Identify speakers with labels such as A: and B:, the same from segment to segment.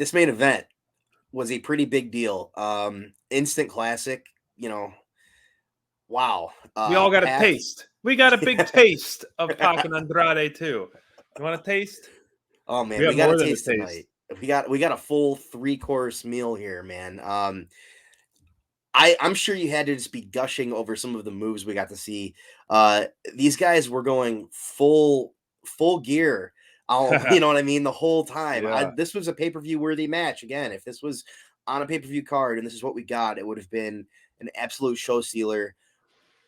A: this main event was a pretty big deal. Instant classic, wow.
B: We all got a
A: PAC.
B: taste. We got a big taste of PAC and Andrade too. You want a taste?
A: Oh man,
B: We have
A: we got
B: more
A: a
B: than a
A: taste tonight.
B: taste.
A: We got a full 3-course meal here, man. I'm sure you had to just be gushing over some of the moves we got to see. These guys were going full gear. You know what I mean? The whole time.
B: Yeah.
A: This was a pay-per-view worthy match. Again, if this was on a pay-per-view card and this is what we got, it would have been an absolute show stealer.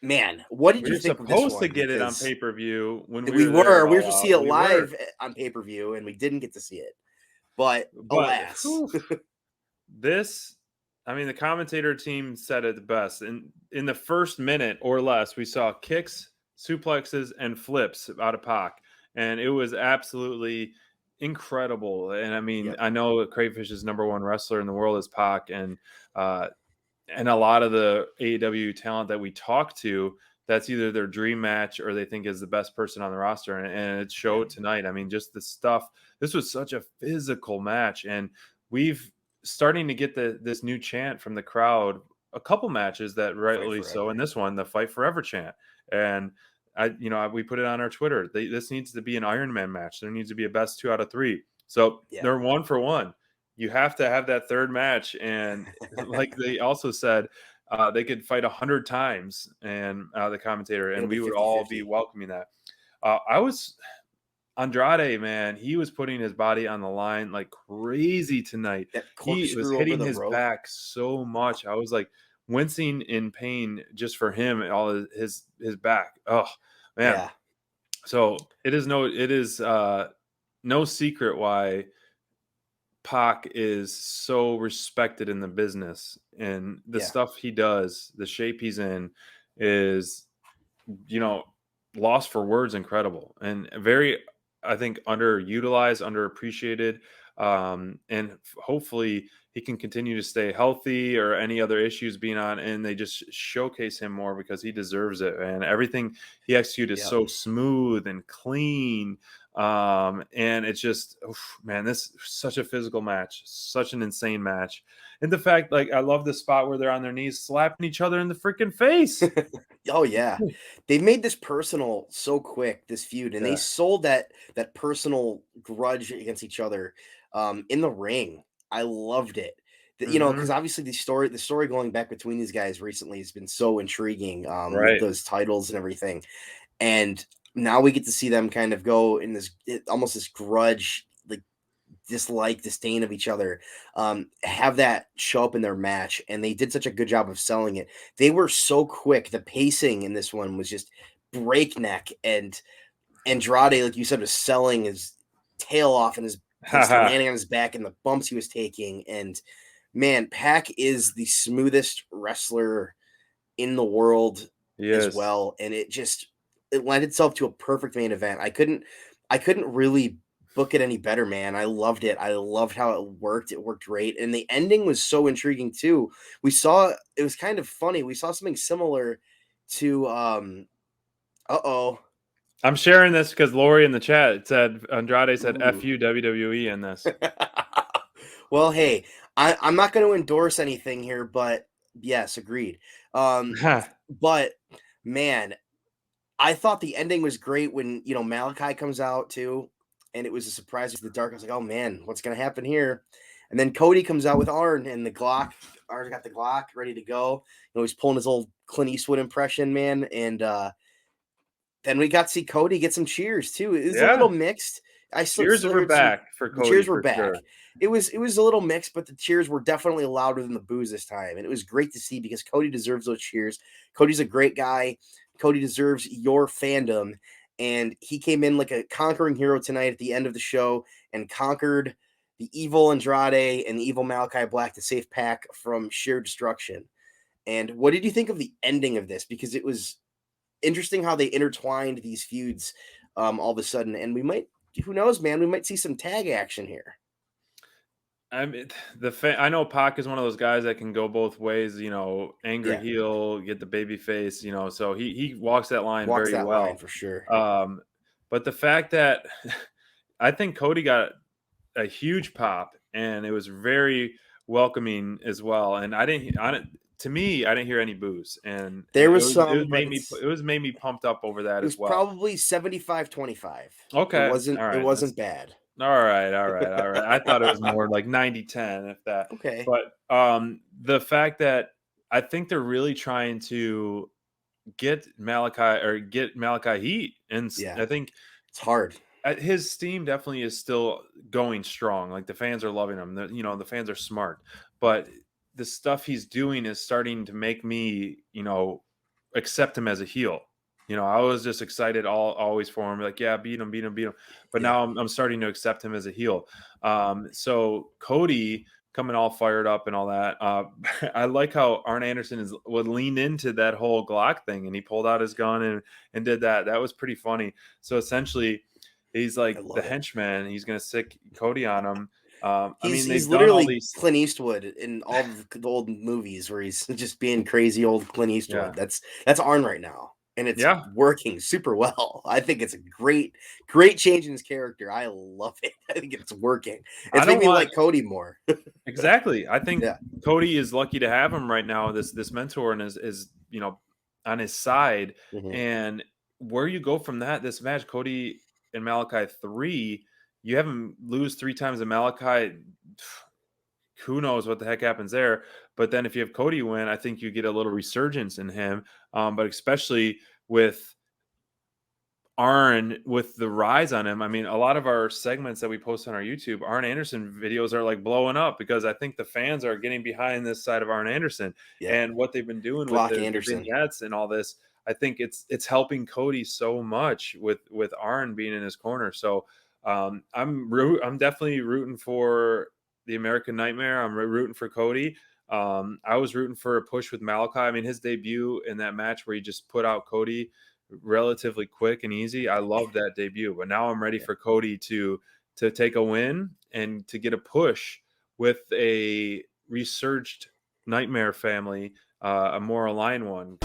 A: Man, what did
B: We
A: you
B: were
A: think of this
B: supposed to
A: one?
B: get it on
A: Because
B: pay-per-view when
A: we
B: we were there at
A: were
B: All
A: supposed to
B: Out.
A: see it
B: We were.
A: live on pay-per-view and we didn't get to see it. But
B: But
A: alas.
B: the commentator team said it the best. In the first minute or less, we saw kicks, suplexes, and flips out of PAC. And it was absolutely incredible. And I mean,
A: Yep.
B: I know Crayfish's number one wrestler in the world is PAC. And a lot of the AEW talent that we talk to, that's either their dream match or they think is the best person on the roster. And it showed tonight. I mean, just the stuff. This was such a physical match. And we've starting to get this new chant from the crowd, a couple matches that rightly so. In this one, the Fight Forever chant. And we put it on our Twitter. This needs to be an Iron Man match. There needs to be a best 2 out of 3. So they're 1 for 1. You have to have that third match. And like they also said, they could fight 100 times, and the commentator, and we would all be welcoming that. Andrade, man, he was putting his body on the line like crazy tonight. He was hitting his back so much. I was like wincing in pain just for him and all his back. Oh man. Yeah. So it is no secret why PAC is so respected in the business, and the stuff he does, the shape he's in is, lost for words, incredible, and very, I think, underutilized, underappreciated. And hopefully he can continue to stay healthy or any other issues being on, and they just showcase him more because he deserves it. And everything he executes is so smooth and clean. And it's just, man, this is such a physical match, such an insane match. And the fact, I love the spot where they're on their knees slapping each other in the freaking face.
A: Oh yeah, they made this personal so quick, this feud, and they sold that personal grudge against each other in the ring. I loved it. Because obviously the story going back between these guys recently has been so intriguing with those titles and everything, and now we get to see them kind of go in this almost this grudge, like dislike, disdain of each other, have that show up in their match, and they did such a good job of selling it. They were so quick. The pacing in this one was just breakneck, and Andrade, like you said, was selling his tail off and his landing on his back and the bumps he was taking. And man, PAC is the smoothest wrestler in the world as well, and it lent itself to a perfect main event. I couldn't really book it any better, man. I loved it. I loved how it worked. It worked great. And the ending was so intriguing too. It was kind of funny. We saw something similar to
B: I'm sharing this because Lori in the chat said Andrade said F you WWE in this.
A: Well, hey, I'm not going to endorse anything here, but yes, agreed. But man, I thought the ending was great when, Malachi comes out too, and it was a surprise to the dark. I was like, oh man, what's going to happen here? And then Cody comes out with Arn and the Glock. Arn's got the Glock ready to go. He's pulling his old Clint Eastwood impression, man. And then we got to see Cody get some cheers too. It was a little mixed.
B: Cheers were back for Cody.
A: The cheers were back. Sure. It was a little mixed, but the cheers were definitely louder than the boos this time. And it was great to see because Cody deserves those cheers. Cody's a great guy. Cody deserves your fandom. And he came in like a conquering hero tonight at the end of the show and conquered the evil Andrade and the evil Malachi Black to save PAC from sheer destruction. And what did you think of the ending of this? Because it was interesting how they intertwined these feuds all of a sudden. And we might, who knows, man, we might see some tag action here.
B: I mean, I know PAC is one of those guys that can go both ways, angry heel, get the baby face, so he walks that line very well.
A: Line for sure.
B: But the fact that I think Cody got a huge pop and it was very welcoming as well. And to me, I didn't hear any boos, and
A: There
B: it
A: was
B: was
A: some, but
B: it was made me pumped up over that
A: it
B: as
A: was
B: well.
A: probably 75-25. It
B: Okay,
A: wasn't
B: all
A: it
B: right,
A: wasn't bad.
B: all right, all right, all right. I thought it was more like 90-10, if that.
A: Okay.
B: But the fact that I think they're really trying to get Malachi heat, and
A: Yeah.
B: I think
A: It's hard.
B: his steam definitely is still going strong. Like the fans are loving him. The fans are smart, but the stuff he's doing is starting to make me, accept him as a heel. I was just excited always for him, like, yeah, beat him, beat him, beat him. But
A: Yeah.
B: now I'm starting to accept him as a heel. So Cody coming all fired up and all that. I like how Arn Anderson would lean into that whole Glock thing, and he pulled out his gun and did that. That was pretty funny. So essentially, he's
A: I
B: like the
A: love it.
B: henchman. He's gonna sick Cody on him. I mean,
A: He's
B: they've done all
A: literally
B: these.
A: Clint Eastwood in all of the old movies where he's just being crazy old Clint
B: Yeah,
A: Eastwood. That's Arn right now, and it's
B: yeah.
A: working super well. I think it's a great change in his character. I love it. I think it's working.
B: I
A: It's made
B: don't
A: me
B: want
A: like Cody more.
B: exactly. I think
A: Yeah.
B: Cody is lucky to have him right now. This mentor and is on his side.
A: Mhm.
B: And where you go from this match, Cody and Malachi 3, you have him lose 3 times in Malachi. Who knows what the heck happens there? But then if you have Cody win, I think you get a little resurgence in him. But especially with Arn, with the rise on him, I mean, a lot of our segments that we post on our YouTube, Arn Anderson videos are like blowing up because I think the fans are getting behind this side of Arn Anderson
A: Yeah.
B: and what they've been doing with
A: Glock
B: the
A: Anderson.
B: vignettes and all this. I think it's helping Cody so much with Arn being in his corner. So I'm definitely rooting for the American Nightmare. I'm rooting for Cody. I was rooting for a push with Malachi. I mean, his debut in that match where he just put out Cody relatively quick and easy. I love that debut, but now I'm ready
A: Yeah.
B: for Cody to take a win and to get a push with a resurged Nightmare family, a more aligned one.